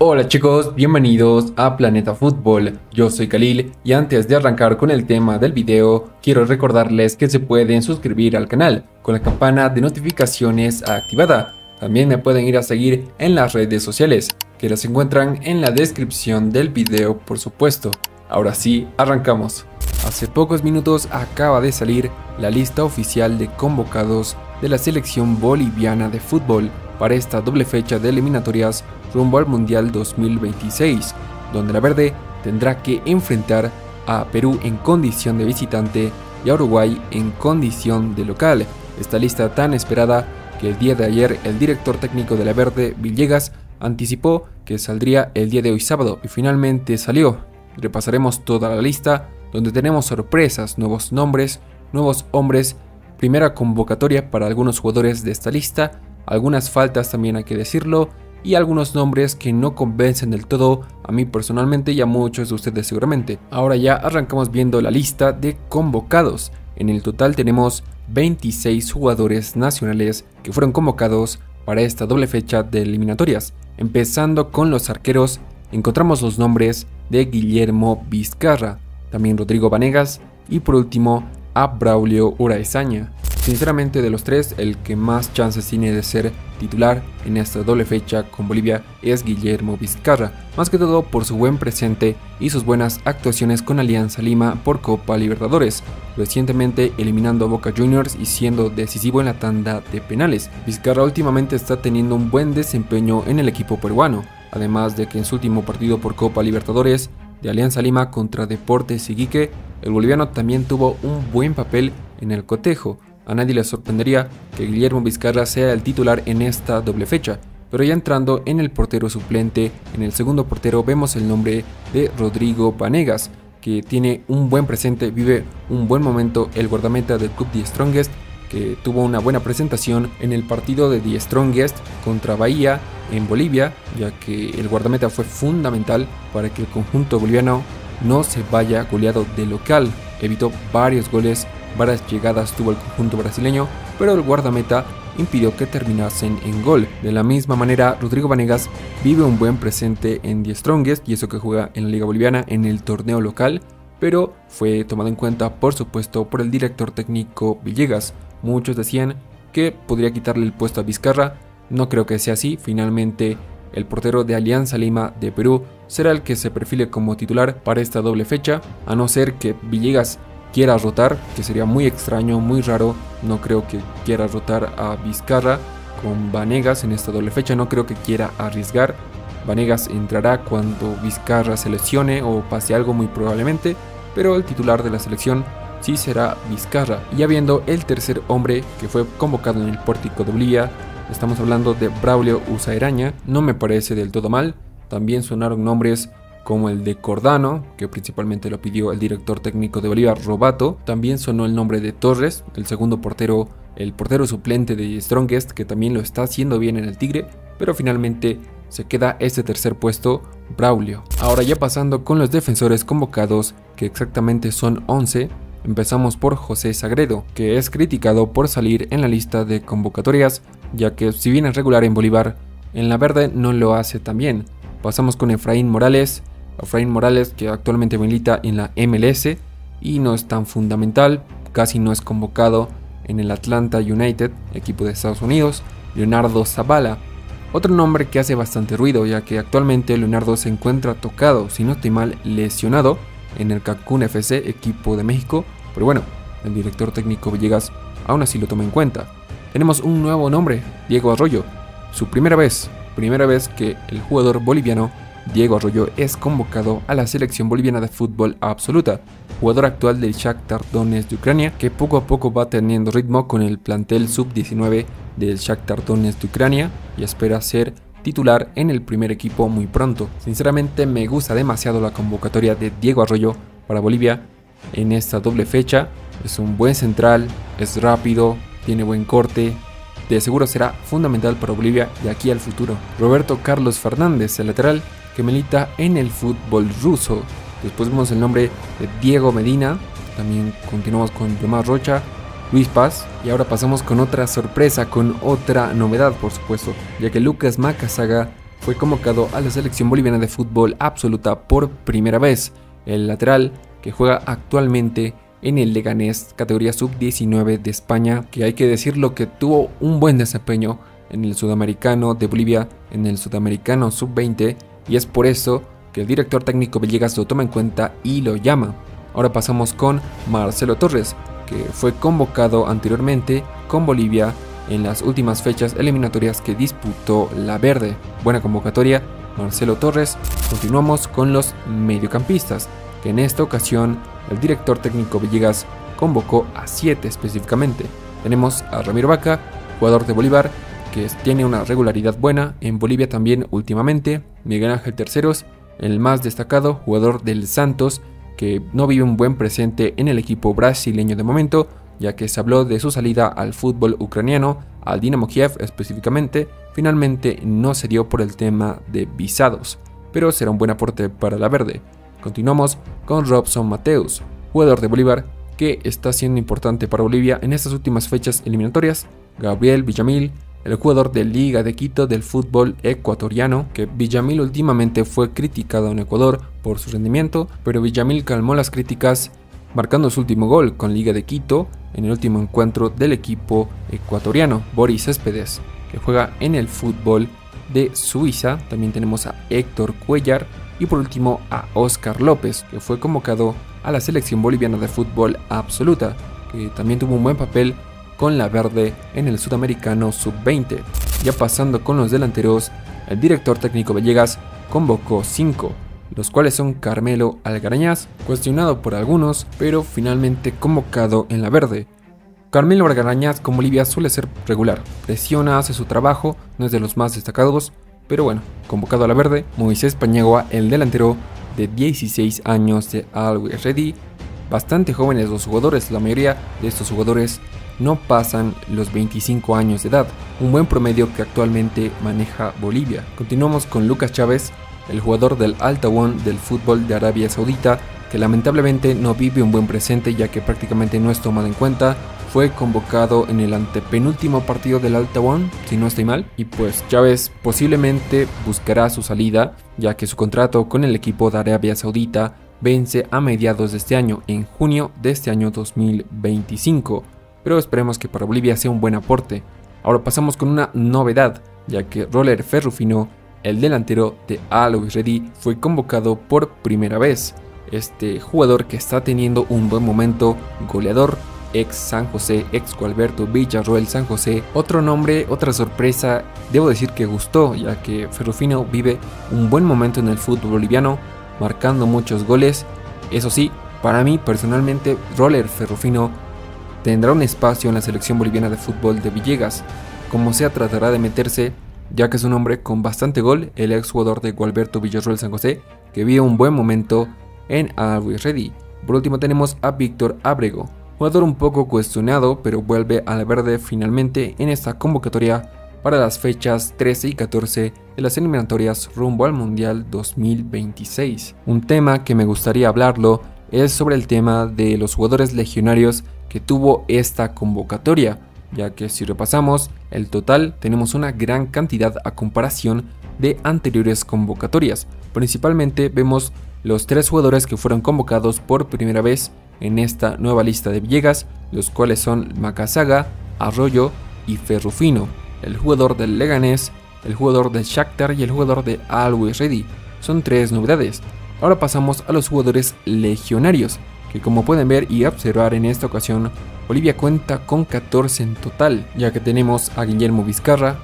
Hola chicos, bienvenidos a Planeta Fútbol, yo soy Khalil y antes de arrancar con el tema del video, quiero recordarles que se pueden suscribir al canal con la campana de notificaciones activada. También me pueden ir a seguir en las redes sociales, que las encuentran en la descripción del video por supuesto. Ahora sí, arrancamos. Hace pocos minutos acaba de salir la lista oficial de convocados de la selección boliviana de fútbol para esta doble fecha de eliminatorias rumbo al Mundial 2026, donde la verde tendrá que enfrentar a Perú en condición de visitante y a Uruguay en condición de local. Esta lista tan esperada que el día de ayer el director técnico de la verde, Villegas, anticipó que saldría el día de hoy sábado y finalmente salió. Repasaremos toda la lista, donde tenemos sorpresas, nuevos nombres, nuevos hombres, primera convocatoria para algunos jugadores de esta lista, algunas faltas también hay que decirlo, y algunos nombres que no convencen del todo a mí personalmente y a muchos de ustedes seguramente. Ahora ya arrancamos viendo la lista de convocados. En el total tenemos 26 jugadores nacionales que fueron convocados para esta doble fecha de eliminatorias. Empezando con los arqueros, encontramos los nombres de Guillermo Vizcarra, también Rodrigo Vanegas y por último a Braulio Uraizaña. Sinceramente, de los tres, el que más chances tiene de ser titular en esta doble fecha con Bolivia es Guillermo Vizcarra, más que todo por su buen presente y sus buenas actuaciones con Alianza Lima por Copa Libertadores, recientemente eliminando a Boca Juniors y siendo decisivo en la tanda de penales. Vizcarra últimamente está teniendo un buen desempeño en el equipo peruano, además de que en su último partido por Copa Libertadores de Alianza Lima contra Deportes Iquique, el boliviano también tuvo un buen papel en el cotejo. A nadie le sorprendería que Guillermo Vizcarra sea el titular en esta doble fecha, pero ya entrando en el portero suplente, en el segundo portero vemos el nombre de Rodrigo Vanegas, que tiene un buen presente, vive un buen momento el guardameta del club The Strongest, que tuvo una buena presentación en el partido de The Strongest contra Bahía en Bolivia, ya que el guardameta fue fundamental para que el conjunto boliviano no se vaya goleado de local. Evitó varios goles, varias llegadas tuvo el conjunto brasileño, pero el guardameta impidió que terminasen en gol. De la misma manera, Rodrigo Vanegas vive un buen presente en The Strongest, y eso que juega en la Liga Boliviana en el torneo local, pero fue tomado en cuenta por supuesto por el director técnico Villegas. Muchos decían que podría quitarle el puesto a Vizcarra, no creo que sea así. Finalmente el portero de Alianza Lima de Perú será el que se perfile como titular para esta doble fecha, a no ser que Villegas quiera rotar, que sería muy extraño, muy raro. No creo que quiera rotar a Vizcarra con Vanegas en esta doble fecha, no creo que quiera arriesgar. Vanegas entrará cuando Vizcarra se lesione o pase algo muy probablemente, pero el titular de la selección sí será Vizcarra. Y ya viendo el tercer hombre que fue convocado en el pórtico de Bolivia, estamos hablando de Braulio Uraizaña. No me parece del todo mal. También sonaron nombres como el de Cordano, que principalmente lo pidió el director técnico de Bolivia, Robato. También sonó el nombre de Torres, el segundo portero, el portero suplente de Strongest, que también lo está haciendo bien en el Tigre, pero finalmente se queda este tercer puesto, Braulio. Ahora ya pasando con los defensores convocados, que exactamente son 11, empezamos por José Sagredo, que es criticado por salir en la lista de convocatorias, ya que si bien es regular en Bolívar, en la verde no lo hace tan bien. Pasamos con Efraín Morales, que actualmente milita en la MLS y no es tan fundamental, casi no es convocado en el Atlanta United, equipo de Estados Unidos. Leonardo Zabala, otro nombre que hace bastante ruido, ya que actualmente Leonardo se encuentra tocado, si no estoy mal, lesionado en el Cancún FC, equipo de México, pero bueno, el director técnico Villegas aún así lo toma en cuenta. Tenemos un nuevo nombre, Diego Arroyo, su primera vez que el jugador boliviano Diego Arroyo es convocado a la selección boliviana de fútbol absoluta, jugador actual del Shakhtar Donetsk de Ucrania, que poco a poco va teniendo ritmo con el plantel sub-19 del Shakhtar Donetsk de Ucrania y espera ser titular en el primer equipo muy pronto. Sinceramente me gusta demasiado la convocatoria de Diego Arroyo para Bolivia en esta doble fecha. Es un buen central, es rápido, tiene buen corte, de seguro será fundamental para Bolivia de aquí al futuro. Roberto Carlos Fernández, el lateral, que milita en el fútbol ruso. Después vemos el nombre de Diego Medina, también continuamos con Yomar Rocha, Luis Paz, y ahora pasamos con otra sorpresa, con otra novedad por supuesto, ya que Lucas Macazaga fue convocado a la selección boliviana de fútbol absoluta por primera vez. El lateral, que juega actualmente en el Leganés categoría sub-19 de España, que hay que decirlo que tuvo un buen desempeño en el Sudamericano de Bolivia, en el Sudamericano sub-20, y es por eso que el director técnico Villegas lo toma en cuenta y lo llama. Ahora pasamos con Marcelo Torres, que fue convocado anteriormente con Bolivia en las últimas fechas eliminatorias que disputó la Verde. Buena convocatoria, Marcelo Torres. Continuamos con los mediocampistas, que en esta ocasión el director técnico Villegas convocó a 7 específicamente. Tenemos a Ramiro Vaca, jugador de Bolívar, que tiene una regularidad buena en Bolivia también últimamente. Miguel Ángel Terceros, el más destacado, jugador del Santos, que no vive un buen presente en el equipo brasileño de momento, ya que se habló de su salida al fútbol ucraniano, al Dinamo Kiev específicamente. Finalmente no se dio por el tema de visados, pero será un buen aporte para la Verde. Continuamos con Robson Mateus, jugador de Bolívar, que está siendo importante para Bolivia en estas últimas fechas eliminatorias. Gabriel Villamil, el jugador de Liga de Quito del fútbol ecuatoriano, que Villamil últimamente fue criticado en Ecuador por su rendimiento, pero Villamil calmó las críticas marcando su último gol con Liga de Quito en el último encuentro del equipo ecuatoriano. Boris Céspedes, que juega en el fútbol de Suiza. También tenemos a Héctor Cuellar y por último a Oscar López, que fue convocado a la selección boliviana de fútbol absoluta, que también tuvo un buen papel con la Verde en el Sudamericano sub-20. Ya pasando con los delanteros, el director técnico Villegas convocó 5, los cuales son Carmelo Algarañaz, cuestionado por algunos, pero finalmente convocado en la Verde. Carmelo Algarañaz con Bolivia suele ser regular, presiona, hace su trabajo, no es de los más destacados, pero bueno, convocado a la Verde. Moisés Paniagua, el delantero de 16 años de Always Ready, bastante jóvenes los jugadores, la mayoría de estos jugadores no pasan los 25 años de edad, un buen promedio que actualmente maneja Bolivia. Continuamos con Lucas Chávez, el jugador del Al Tawon del fútbol de Arabia Saudita, que lamentablemente no vive un buen presente ya que prácticamente no es tomado en cuenta. Fue convocado en el antepenúltimo partido del Al Tawon, si no estoy mal, y pues Chávez posiblemente buscará su salida, ya que su contrato con el equipo de Arabia Saudita vence a mediados de este año, en junio de este año 2025. Pero esperemos que para Bolivia sea un buen aporte. Ahora pasamos con una novedad, ya que Roller Ferrufino, el delantero de Always Ready, fue convocado por primera vez. Este jugador que está teniendo un buen momento, goleador, ex San José, ex Gualberto Villarroel San José. Otro nombre, otra sorpresa, debo decir que gustó, ya que Ferrufino vive un buen momento en el fútbol boliviano, marcando muchos goles. Eso sí, para mí personalmente, Roller Ferrufino tendrá un espacio en la selección boliviana de fútbol de Villegas. Como sea, tratará de meterse, ya que es un hombre con bastante gol, el ex jugador de Gualberto Villarroel San José, que vive un buen momento en Always Ready. Por último tenemos a Víctor Ábrego, jugador un poco cuestionado, pero vuelve a la Verde finalmente en esta convocatoria para las fechas 13 y 14 de las eliminatorias rumbo al Mundial 2026. Un tema que me gustaría hablarlo es sobre el tema de los jugadores legionarios que tuvo esta convocatoria, ya que si repasamos el total tenemos una gran cantidad a comparación de anteriores convocatorias. Principalmente vemos los 3 jugadores que fueron convocados por primera vez en esta nueva lista de Villegas, los cuales son Macazaga, Arroyo y Ferrufino, el jugador del Leganés, el jugador del Shakhtar y el jugador de Always Ready. Son 3 novedades. Ahora pasamos a los jugadores legionarios, que como pueden ver y observar en esta ocasión, Bolivia cuenta con 14 en total, ya que tenemos a Guillermo Vizcarra,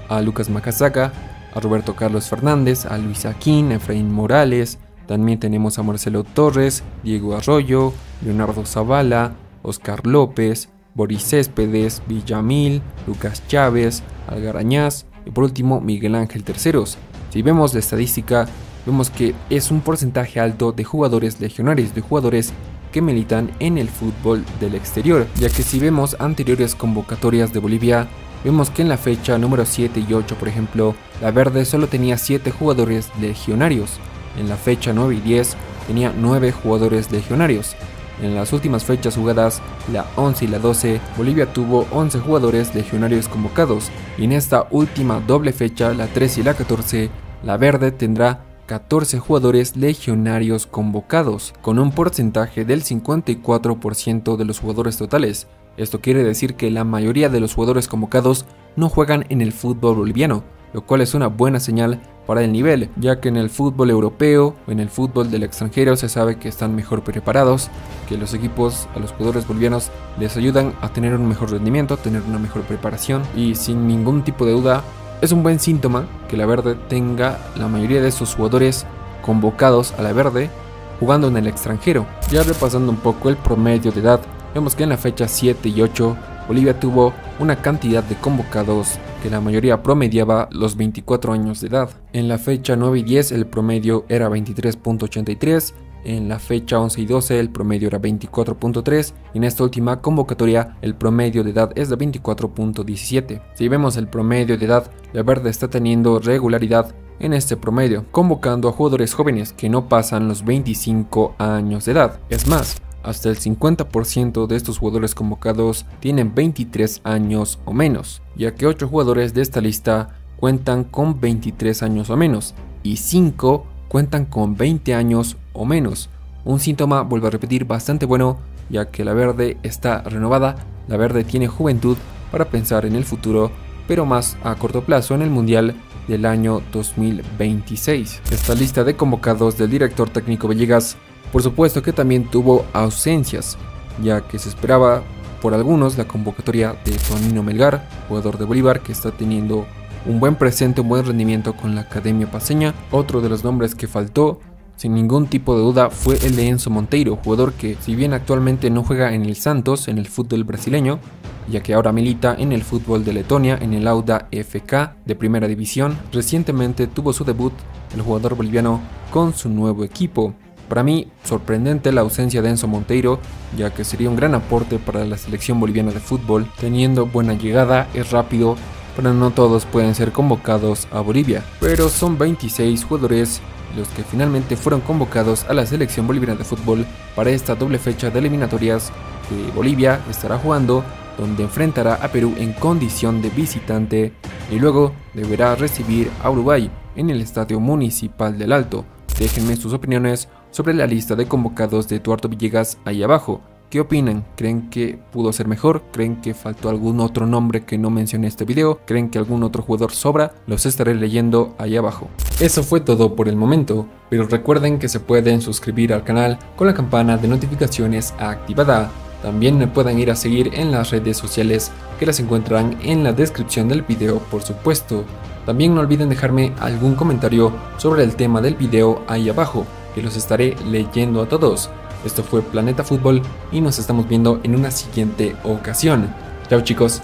a Lucas Macazaga, a Roberto Carlos Fernández, a Luis Aquín, a Efraín Morales, también tenemos a Marcelo Torres, Diego Arroyo, Leonardo Zavala, Oscar López, Boris Céspedes, Villamil, Lucas Chávez, Algarañaz y por último Miguel Ángel Terceros. Si vemos la estadística, vemos que es un porcentaje alto de jugadores legionarios, de jugadores que militan en el fútbol del exterior, ya que si vemos anteriores convocatorias de Bolivia, vemos que en la fecha número 7 y 8, por ejemplo, la Verde solo tenía 7 jugadores legionarios, en la fecha 9 y 10 tenía 9 jugadores legionarios. En las últimas fechas jugadas, la 11 y la 12, Bolivia tuvo 11 jugadores legionarios convocados, y en esta última doble fecha, la 13 y la 14, la verde tendrá 14 jugadores legionarios convocados, con un porcentaje del 54% de los jugadores totales. Esto quiere decir que la mayoría de los jugadores convocados no juegan en el fútbol boliviano, lo cual es una buena señal para el nivel, ya que en el fútbol europeo o en el fútbol del extranjero se sabe que están mejor preparados, que los equipos a los jugadores bolivianos les ayudan a tener un mejor rendimiento, a tener una mejor preparación, y sin ningún tipo de duda es un buen síntoma que la verde tenga la mayoría de sus jugadores convocados a la verde jugando en el extranjero. Ya repasando un poco el promedio de edad, vemos que en la fecha 7 y 8 Bolivia tuvo una cantidad de convocados que la mayoría promediaba los 24 años de edad. En la fecha 9 y 10 el promedio era 23.83, en la fecha 11 y 12 el promedio era 24.3 y en esta última convocatoria el promedio de edad es de 24.17. Si vemos el promedio de edad, la verde está teniendo regularidad en este promedio, convocando a jugadores jóvenes que no pasan los 25 años de edad. Es más, hasta el 50% de estos jugadores convocados tienen 23 años o menos, ya que 8 jugadores de esta lista cuentan con 23 años o menos y 5 cuentan con 20 años o menos. Un síntoma, vuelvo a repetir, bastante bueno, ya que la verde está renovada, la verde tiene juventud para pensar en el futuro, pero más a corto plazo en el Mundial del año 2026. Esta lista de convocados del director técnico Villegas, por supuesto que también tuvo ausencias, ya que se esperaba por algunos la convocatoria de Tonino Melgar, jugador de Bolívar que está teniendo un buen presente, un buen rendimiento con la Academia Paceña. Otro de los nombres que faltó, sin ningún tipo de duda, fue el de Enzo Monteiro, jugador que si bien actualmente no juega en el Santos, en el fútbol brasileño, ya que ahora milita en el fútbol de Letonia, en el Auda FK de primera división, recientemente tuvo su debut el jugador boliviano con su nuevo equipo. Para mí, sorprendente la ausencia de Enzo Monteiro, ya que sería un gran aporte para la selección boliviana de fútbol, teniendo buena llegada, es rápido, pero no todos pueden ser convocados a Bolivia. Pero son 26 jugadores los que finalmente fueron convocados a la selección boliviana de fútbol para esta doble fecha de eliminatorias que Bolivia estará jugando, donde enfrentará a Perú en condición de visitante y luego deberá recibir a Uruguay en el Estadio Municipal del Alto. Déjenme sus opiniones sobre la lista de convocados de Eduardo Villegas ahí abajo. ¿Qué opinan? ¿Creen que pudo ser mejor? ¿Creen que faltó algún otro nombre que no mencioné en este video? ¿Creen que algún otro jugador sobra? Los estaré leyendo ahí abajo. Eso fue todo por el momento, pero recuerden que se pueden suscribir al canal con la campana de notificaciones activada. También me pueden ir a seguir en las redes sociales que las encuentran en la descripción del video, por supuesto. También no olviden dejarme algún comentario sobre el tema del video ahí abajo, que los estaré leyendo a todos. Esto fue Planeta Fútbol y nos estamos viendo en una siguiente ocasión. Chao chicos.